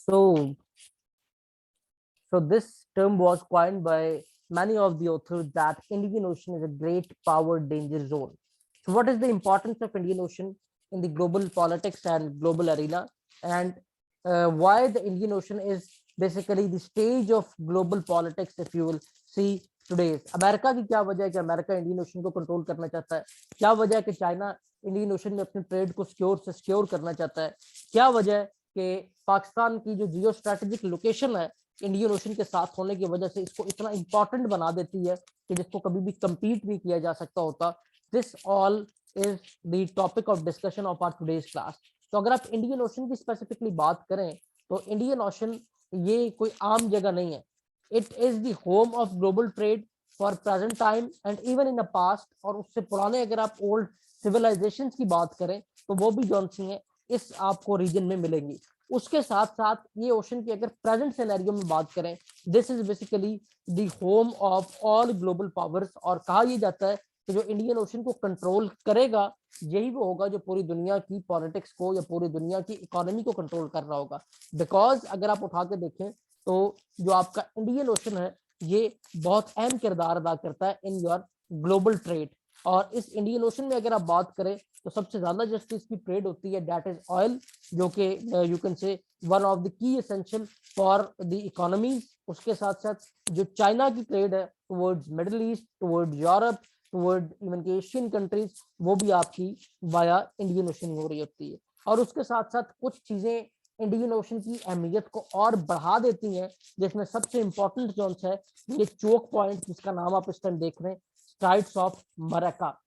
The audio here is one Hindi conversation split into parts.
So, so this term was coined by many of the authors that Indian Ocean is a great power danger zone. So, what is the importance of Indian Ocean in the global politics and global arena, and why the Indian Ocean is basically the stage of global politics? If you will see today, America की क्या वजह है कि अमेरिका इंडियन ओशन को कंट्रोल करना चाहता है? क्या वजह है कि चाइना इंडियन ओशन में अपने ट्रेड को सिक्योर करना चाहता है? क्या वजह है कि पाकिस्तान की जो जियो स्ट्रेटेजिक लोकेशन है इंडियन ओशन के साथ होने की वजह से इसको इतना इंपॉर्टेंट बना देती है कि जिसको कभी भी compete नहीं किया जा सकता होता? This all is the topic of discussion of our today's class. तो अगर आप इंडियन ओशन की स्पेसिफिकली बात करें तो इंडियन ओशन ये कोई आम जगह नहीं है. It is the home of global trade for present time and even in the past. और उससे पुराने अगर आप ओल्ड सिविलाइजेशंस की बात करें तो वो भी जौन सी हैं इस आपको रीजन में मिलेंगी. उसके साथ साथ ये ओशन की अगर प्रेजेंट सिनेरियो में बात करें, this is basically the home of all global powers. और कहा यह जाता है कि जो इंडियन ओशन को कंट्रोल करेगा यही वो होगा जो पूरी दुनिया की पॉलिटिक्स को या पूरी दुनिया की इकोनॉमी को कंट्रोल कर रहा होगा. बिकॉज अगर आप उठा के देखें तो जो आपका इंडियन ओशन है ये बहुत अहम किरदार अदा करता है इन योर ग्लोबल ट्रेड. और इस इंडियन ओशन में अगर आप बात करें तो सबसे ज्यादा जिस चीज की ट्रेड होती है दैट इज ऑयल, जो कि you can say one of the key essential for the economy. उसके साथ साथ जो चाइना की ट्रेड है towards middle east, towards Europe, toward even के एशियन कंट्रीज, वो भी आपकी वाया इंडियन ओशन हो रही होती है. और उसके साथ साथ कुछ चीजें इंडियन ओशन की अहमियत को और बढ़ा देती हैं, जिसमें सबसे इंपॉर्टेंट जोन है ये चोक पॉइंट जिसका नाम आप इस टाइम देख रहे हैं, स्ट्राइट्स ऑफ मरक्का.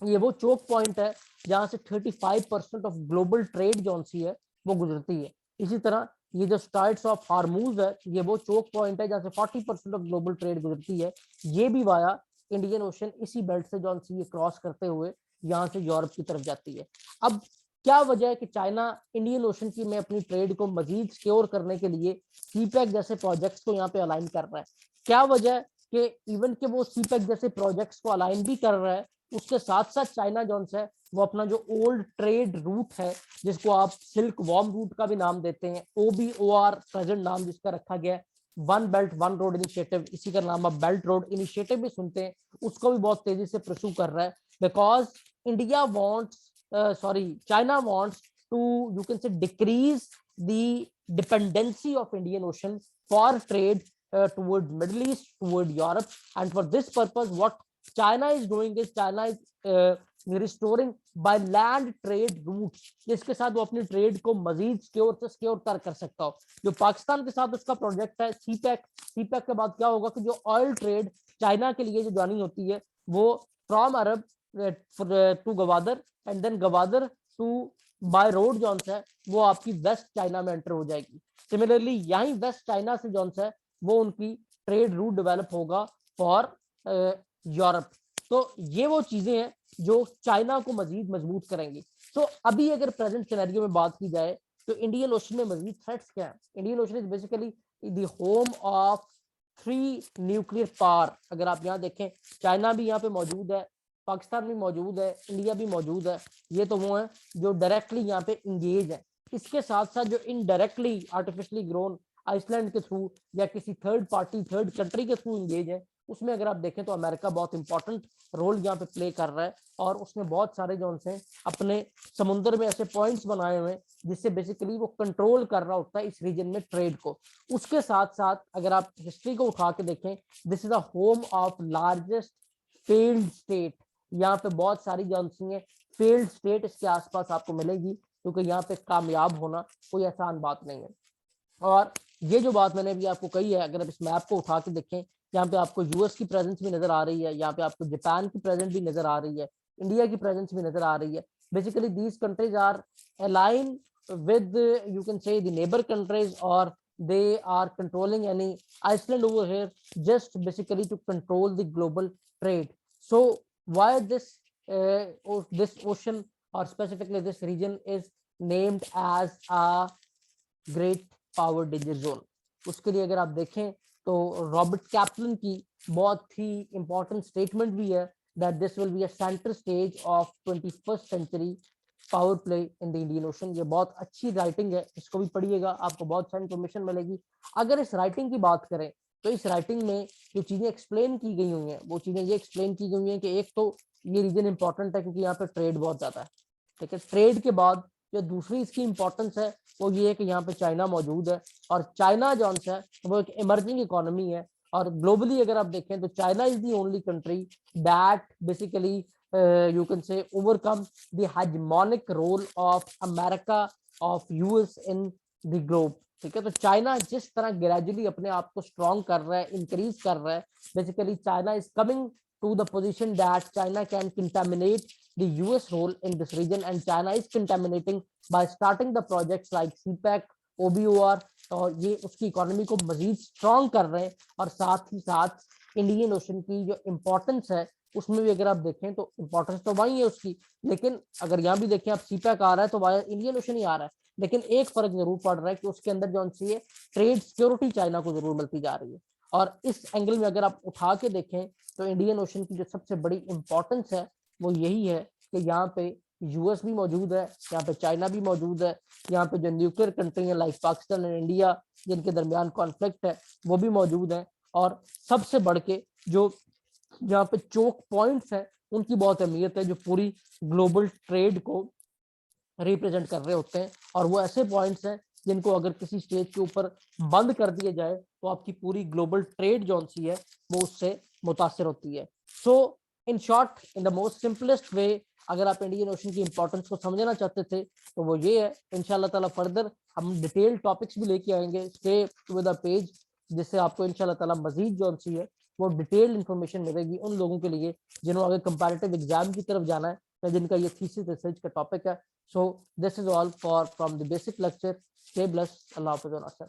ये वो चोक पॉइंट है जहां से 35% ऑफ ग्लोबल ट्रेड जोन सी है वो गुजरती है. इसी तरह ये जो स्ट्राइट्स ऑफ हार्मूज है ये वो चोक पॉइंट है जहां से 40% ऑफ ग्लोबल ट्रेड गुजरती है. ये भी वाया इंडियन ओशन इसी बेल्ट से जोन सी ये क्रॉस करते हुए यहाँ से यूरोप की तरफ जाती है. अब क्या वजह है कि चाइना इंडियन ओशन की में अपनी ट्रेड को मजीद सिक्योर करने के लिए सीपैक जैसे प्रोजेक्ट्स को यहाँ पे अलाइन कर रहा है? क्या वजह है कि इवन के वो सीपैक जैसे प्रोजेक्ट्स को अलाइन भी कर रहा है, उसके साथ साथ चाइना जोन है वो अपना जो ओल्ड ट्रेड रूट है जिसको आप सिल्क वॉर्म रूट का भी नाम देते हैं, OBOR प्रेजेंट नाम जिसका रखा गया है, one belt one road initiative, इसी का नाम आप बेल्ट रोड इनिशिएटिव भी सुनते हैं, उसको भी बहुत तेजी से प्रसू कर रहा है. Because India wants China wants to, you can say, decrease the dependency of Indian Ocean for trade toward Middle East, toward Europe. And for this purpose, what China is doing is China is restoring by land trade routes, जिसके साथ वो अपनी ट्रेड को मजीद सिक्योर कर सकता हो. जो पाकिस्तान के साथ उसका प्रोजेक्ट है सीपैक के बाद क्या होगा कि जो ऑयल ट्रेड चाइना के लिए जो जानी होती है वो from Arab to Gwadar and then Gwadar to by road zone है वो आपकी वेस्ट चाइना में एंटर हो जाएगी. सिमिलरली यही वेस्ट चाइना से जोन है वो उनकी ट्रेड रूट डेवलप होगा फॉर यूरोप. तो ये वो चीजें हैं जो चाइना को मजीद मजबूत करेंगी. तो अभी अगर प्रेजेंट सिनेरियो में बात की जाए तो इंडियन ओशन में मजीद थ्रेट्स क्या है? Indian ocean is basically the home of 3 nuclear power. अगर आप यहाँ देखें चाइना भी यहाँ पे मौजूद है, पाकिस्तान भी मौजूद है, इंडिया भी मौजूद है. ये तो वो है जो डायरेक्टली यहाँ पे इंगेज है. इसके साथ साथ जो इनडायरेक्टली आर्टिफिशियली ग्रोन आइसलैंड के थ्रू या किसी थर्ड पार्टी थर्ड कंट्री के थ्रू इंगेज है, उसमें अगर आप देखें तो अमेरिका बहुत इंपॉर्टेंट रोल यहाँ पे प्ले कर रहा है. और उसने बहुत सारे जो उनसे अपने समुद्र में ऐसे पॉइंट्स बनाए हुए हैं जिससे बेसिकली वो कंट्रोल कर रहा होता है इस रीजन में ट्रेड को. उसके साथ साथ अगर आप हिस्ट्री को उठा के देखें, this is the home of largest failed state. यहाँ पे बहुत सारी जो फेल्ड स्टेट इसके आसपास आपको मिलेगी, क्योंकि यहाँ पे कामयाब होना कोई आसान बात नहीं है. और ये जो बात मैंने अभी आपको कही है, अगर आप इस मैप को उठा के देखें, यहाँ पे आपको यूएस की प्रेजेंस भी नजर आ रही है, यहाँ पे आपको जापान की प्रेजेंस भी नजर आ रही है, इंडिया की प्रेजेंस भी नजर आ रही है. Basically these countries are align with you can say the neighbor countries, or they are controlling any Iceland over here just basically to control the global trade. So why this ocean or specifically this region is named as a great power danger zone? उसके लिए अगर आप देखें तो रॉबर्ट कैपलन की बहुत ही इंपॉर्टेंट स्टेटमेंट भी है that this will be a center stage of 21st century power play in the Indian ocean. ये बहुत अच्छी राइटिंग है, इसको भी पढ़िएगा, आपको बहुत सारी इन्फॉर्मेशन मिलेगी। अगर इस राइटिंग की बात करें तो इस राइटिंग में जो चीजें एक्सप्लेन की गई हुई हैं वो चीजें ये एक्सप्लेन की गई हुई हैं कि एक तो ये रीजन इंपॉर्टेंट है क्योंकि यहाँ पे ट्रेड बहुत ज्यादा है, ठीक है। ट्रेड के बाद जो दूसरी इसकी इंपॉर्टेंस है वो ये है कि यहाँ पे चाइना मौजूद है, और चाइना जो है वो एक इमर्जिंग इकोनॉमी है। और ग्लोबली अगर आप देखें तो China is the only country that basically you can say overcome the hegemonic role of America of US in the globe, ठीक है। तो चाइना जिस तरह ग्रेजुअली अपने आप को स्ट्रॉन्ग कर रहा है, इंक्रीज कर रहा है, basically China is coming to the position that China can contaminate the US role in this region, and China is contaminating by starting the projects like CPEC, OBOR, और ये उसकी इकोनॉमी को मजीद स्ट्रॉन्ग कर रहे हैं। और साथ ही साथ इंडियन ओशन की जो इम्पोर्टेंस है उसमें भी अगर आप देखें तो इम्पोर्टेंस तो वही है उसकी, लेकिन अगर यहाँ भी देखें आप सीपैक आ रहा है तो वाया इंडियन ओशन ही आ रहा है, लेकिन एक फर्क जरूर पड़ रहा है कि उसके अंदर जो सी है ट्रेड सिक्योरिटी चाइना को जरूर मिलती जा रही है। और इस एंगल में अगर आप उठा के देखें तो इंडियन ओशन की जो सबसे बड़ी इंपॉर्टेंस है वो यही है कि यहाँ पे यूएस भी मौजूद है, यहाँ पे चाइना भी मौजूद है, यहाँ पे जो न्यूक्लियर कंट्री है लाइक पाकिस्तान एंड इंडिया जिनके दरमियान कॉन्फ्लिक्ट है वो भी मौजूद है, और सबसे बढ़ के जो यहाँ पे चोक पॉइंट्स हैं उनकी बहुत अहमियत है जो पूरी ग्लोबल ट्रेड को रिप्रेजेंट कर रहे होते हैं। और वो ऐसे पॉइंट्स हैं जिनको अगर किसी स्टेज के ऊपर बंद कर दिया जाए तो आपकी पूरी ग्लोबल ट्रेड जो सी है वो उससे मुतासर होती है। So in short, in the most simplest way, अगर आप इंडियन ओशन की इंपॉर्टेंस को समझना चाहते थे तो वो ये है। इंशाल्लाह ताला फर्दर हम डिटेल टॉपिक्स भी लेके आएंगे, स्टे विद द पेज, जिससे आपको इंशाल्लाह ताला मजीद जो सी है वो डिटेल इंफॉर्मेशन मिलेगी उन लोगों के लिए जिन्होंने आगे कंपैरेटिव एग्जाम की तरफ जाना है या जिनका ये थीसिस रिसर्च का टॉपिक है। So this is all for from the basic lecture. Stay blessed. अल्लाह हाफिज़।